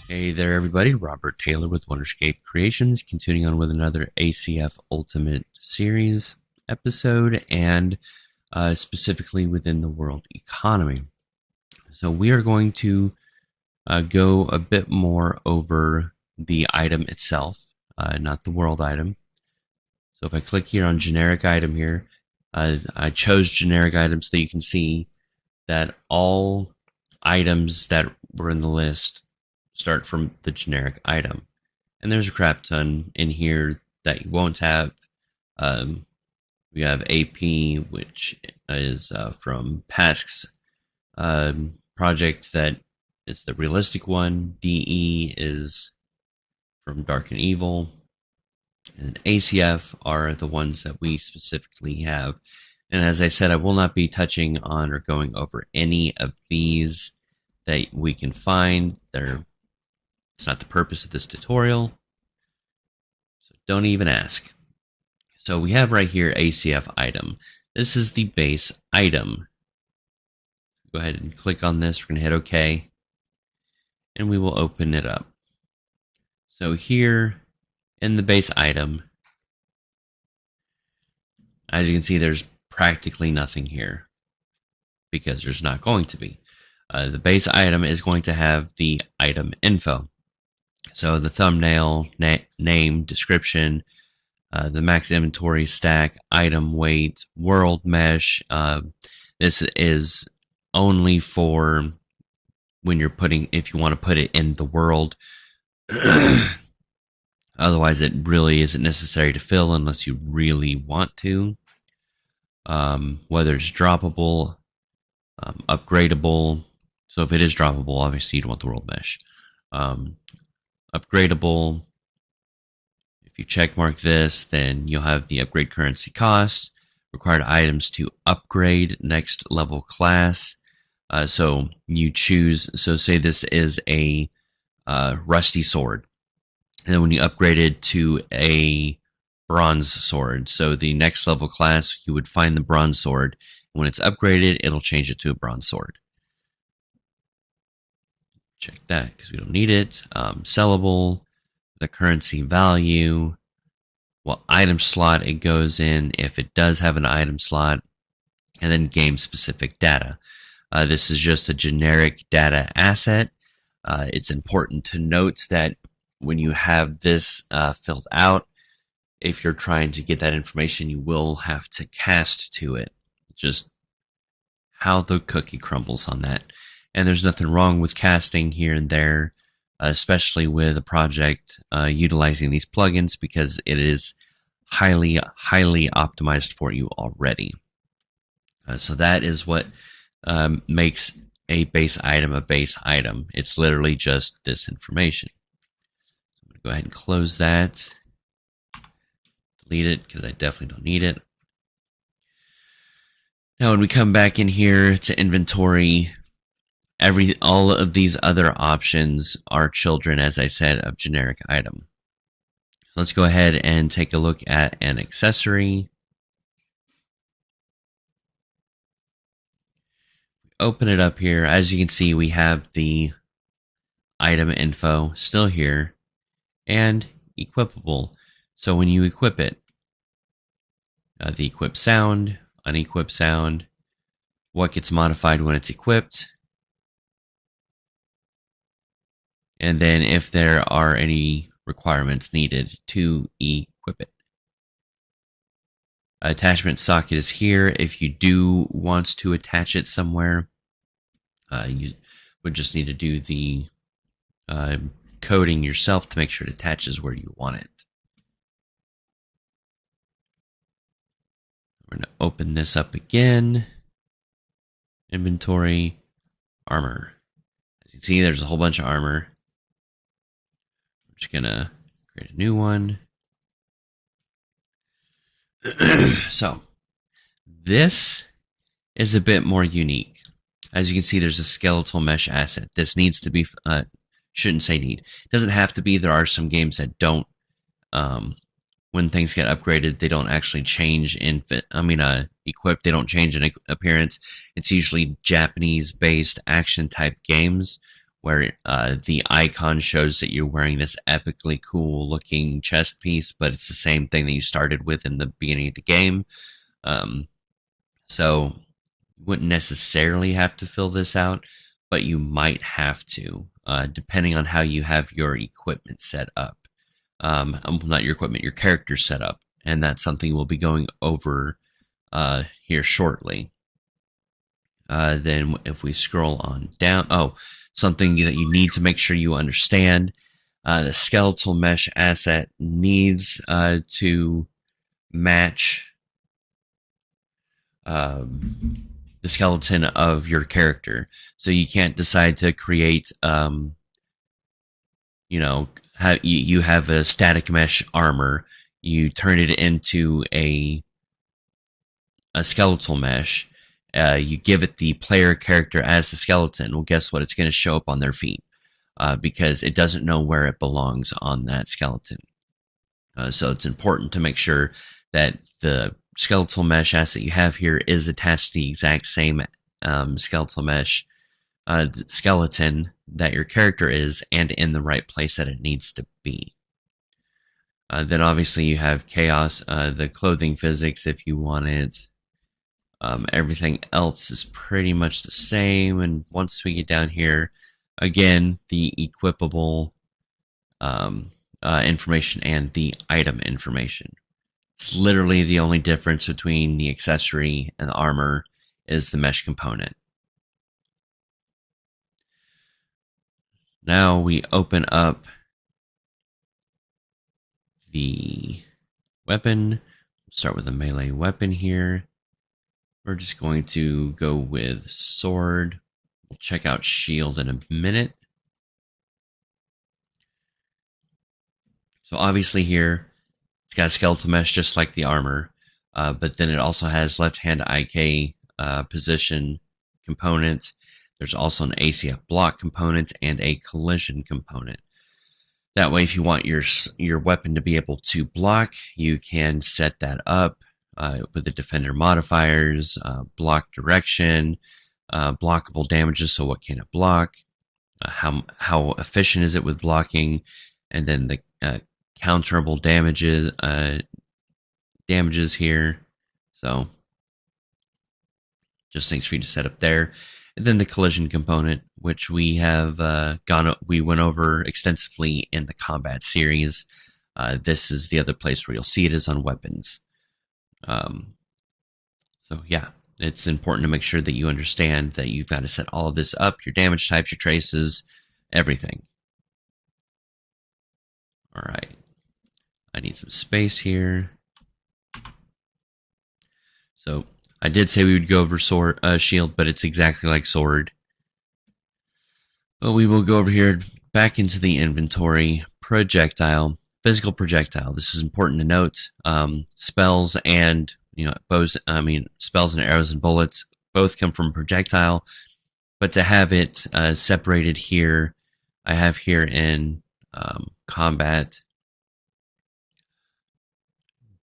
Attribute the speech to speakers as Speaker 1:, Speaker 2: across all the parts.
Speaker 1: Hey there, everybody. Robert Taylor with Wonderscape Creations, continuing on with another ACF Ultimate Series episode, and specifically within the world economy. So, we are going to go a bit more over the item itself, not the world item. So, if I click here on generic item here, I chose generic item so that you can see that all items that were in the list start from the generic item. And there's a crap ton in here that you won't have. We have AP, which is from Pask's project that is the realistic one. DE is from Dark and Evil. And ACF are the ones that we specifically have. And as I said, I will not be touching on or going over any of these that we can find. It's not the purpose of this tutorial. So don't even ask. So we have right here ACF item. This is the base item. Go ahead and click on this. We're going to hit OK. And we will open it up. So here in the base item, as you can see, there's practically nothing here because there's not going to be. The base item is going to have the item info. So the thumbnail, name, description, the max inventory stack, item weight, world mesh. This is only for when you're if you want to put it in the world. Otherwise, it really isn't necessary to fill unless you really want to. Whether it's droppable, upgradable. So if it is droppable, obviously you don't want the world mesh. Upgradable. If you checkmark this, then you'll have the upgrade currency cost, required items to upgrade next level class. So you choose, so say this is a rusty sword. And then when you upgrade it to a bronze sword, so the next level class, you would find the bronze sword. When it's upgraded, it'll change it to a bronze sword. Check that because we don't need it. Sellable, the currency value, what item slot it goes in, if it does have an item slot, and then game specific data. This is just a generic data asset. It's important to note that when you have this filled out, if you're trying to get that information, you will have to cast to it. Just how the cookie crumbles on that. And there's nothing wrong with casting here and there, especially with a project utilizing these plugins because it is highly, highly optimized for you already. So that is what makes a base item a base item. It's literally just this information. I'm going to go ahead and close that. Delete it because I definitely don't need it. Now when we come back in here to inventory, all of these other options are children, as I said, of generic item. So let's go ahead and take a look at an accessory. Open it up here. As you can see, we have the item info still here and equipable. So when you equip it, the equip sound, unequip sound, what gets modified when it's equipped, and then if there are any requirements needed to equip it. Attachment socket is here. If you do want to attach it somewhere, you would just need to do the coding yourself to make sure it attaches where you want it. We're going to open this up again. Inventory, armor. As you can see, there's a whole bunch of armor. I'm just going to create a new one. So, this is a bit more unique. As you can see, there's a skeletal mesh asset. This needs to be, shouldn't say need. It doesn't have to be. There are some games that don't, when things get upgraded, they don't actually change equipped, they don't change in appearance. It's usually Japanese-based action-type games where the icon shows that you're wearing this epically cool looking chest piece, but it's the same thing that you started with in the beginning of the game. So you wouldn't necessarily have to fill this out, but you might have to, depending on how you have your equipment set up. Not your equipment, your character set up. And that's something we'll be going over here shortly. Then if we scroll on down, something that you need to make sure you understand, the skeletal mesh asset needs to match the skeleton of your character. So you can't decide to create, you have a static mesh armor, you turn it into a skeletal mesh, you give it the player character as the skeleton. Well, guess what? It's going to show up on their feet because it doesn't know where it belongs on that skeleton. So it's important to make sure that the skeletal mesh asset you have here is attached to the exact same skeletal mesh skeleton that your character is, and in the right place that it needs to be. Then obviously you have chaos, the clothing physics if you want it. Everything else is pretty much the same, and once we get down here, again, the equipable information and the item information. It's literally the only difference between the accessory and the armor is the mesh component. Now we open up the weapon. Start with a melee weapon here. We're just going to go with sword. We'll check out shield in a minute. So obviously here, it's got a skeletal mesh just like the armor, but then it also has left-hand IK position component. There's also an ACF block component and a collision component. That way, if you want your weapon to be able to block, you can set that up with the defender modifiers, block direction, blockable damages, so what can it block, how efficient is it with blocking, and then the counterable damages here. So just things for you to set up there. And then the collision component, which we have we went over extensively in the combat series. This is the other place where you'll see it is on weapons. So yeah, it's important to make sure that you understand that you've got to set all of this up, your damage types, your traces, everything. All right, I need some space here. So I did say we would go over sword, shield, but it's exactly like sword. But we will go over here, back into the inventory, projectile, physical projectile. This is important to note. Spells and spells and arrows and bullets both come from projectile, but to have it separated here, I have here in combat.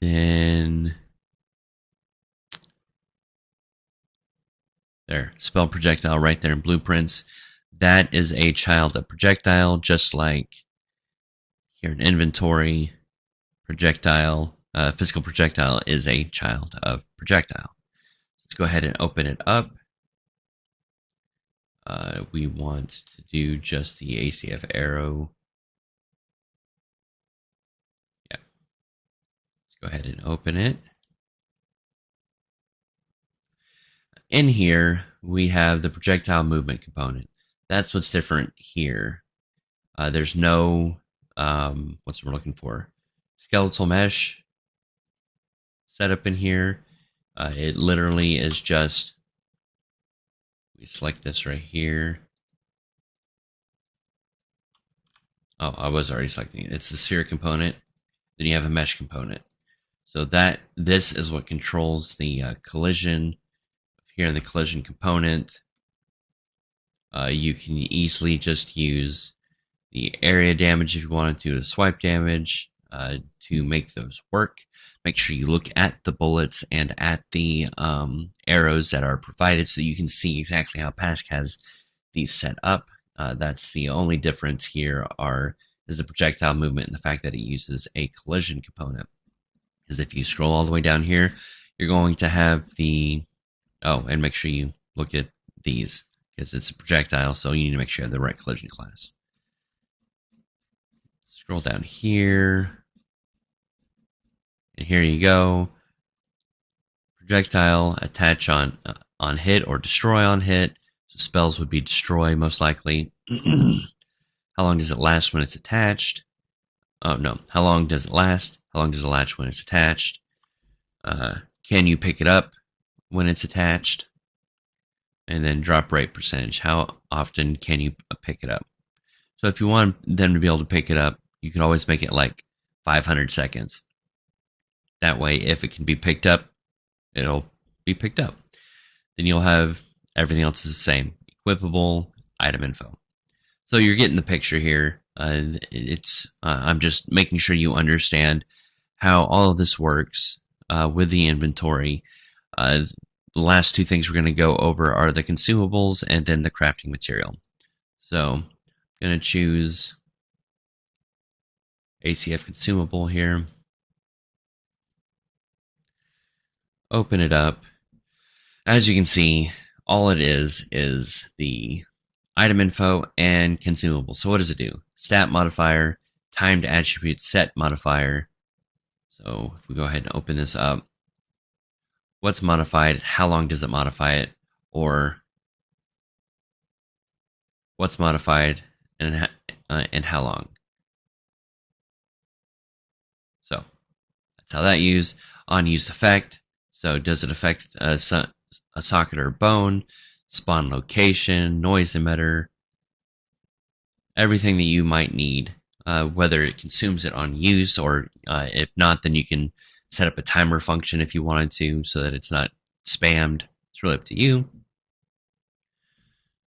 Speaker 1: Then there, spell projectile right there in blueprints. That is a child of projectile, just like here in inventory, projectile, physical projectile is a child of projectile. Let's go ahead and open it up. We want to do just the ACF arrow. Yeah. Let's go ahead and open it. In here, we have the projectile movement component. That's what's different here. There's no, what's we're looking for? Skeletal mesh setup in here. It literally is just, we select this right here. Oh, I was already selecting it. It's the sphere component. Then you have a mesh component. So this is what controls the collision. Here in the collision component, you can easily just use the area damage if you wanted to, the swipe damage to make those work. Make sure you look at the bullets and at the arrows that are provided so you can see exactly how Pask has these set up. That's the only difference here is the projectile movement and the fact that it uses a collision component. Because if you scroll all the way down here, you're going to have and make sure you look at these, because it's a projectile, so you need to make sure you have the right collision class. Scroll down here, and here you go. Projectile, attach on hit or destroy on hit. So spells would be destroy most likely. How long does it last when it's attached? Oh no, how long does it last? How long does it last when it's attached? Can you pick it up when it's attached? And then drop rate percentage. How often can you pick it up? So if you want them to be able to pick it up, you can always make it like 500 seconds. That way, if it can be picked up, it'll be picked up. Then you'll have everything else is the same. Equipable, item info. So you're getting the picture here. I'm just making sure you understand how all of this works with the inventory. The last two things we're going to go over are the consumables and then the crafting material. So I'm going to choose ACF consumable here. Open it up. As you can see, all it is the item info and consumable. So what does it do? Stat modifier, timed attribute set modifier. So if we go ahead and open this up, what's modified? How long does it modify it? Or what's modified and how long? So that's how that use. On used effect. So does it affect a socket or bone, spawn location, noise emitter, everything that you might need, whether it consumes it on use or if not, then you can set up a timer function if you wanted to so that it's not spammed. It's really up to you.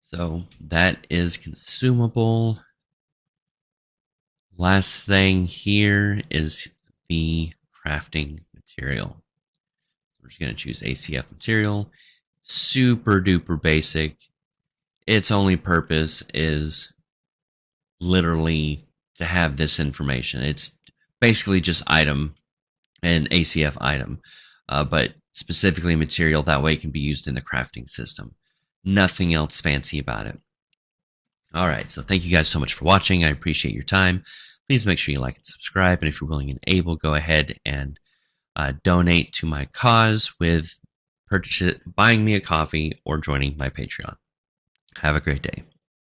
Speaker 1: So that is consumable. Last thing here is the crafting material. We're just going to choose ACF material. Super duper basic. Its only purpose is literally to have this information. It's basically just item and ACF item, but specifically material. That way it can be used in the crafting system. Nothing else fancy about it. All right, so thank you guys so much for watching. I appreciate your time. Please make sure you like and subscribe, and if you're willing and able, go ahead and donate to my cause with buying me a coffee or joining my Patreon. Have a great day.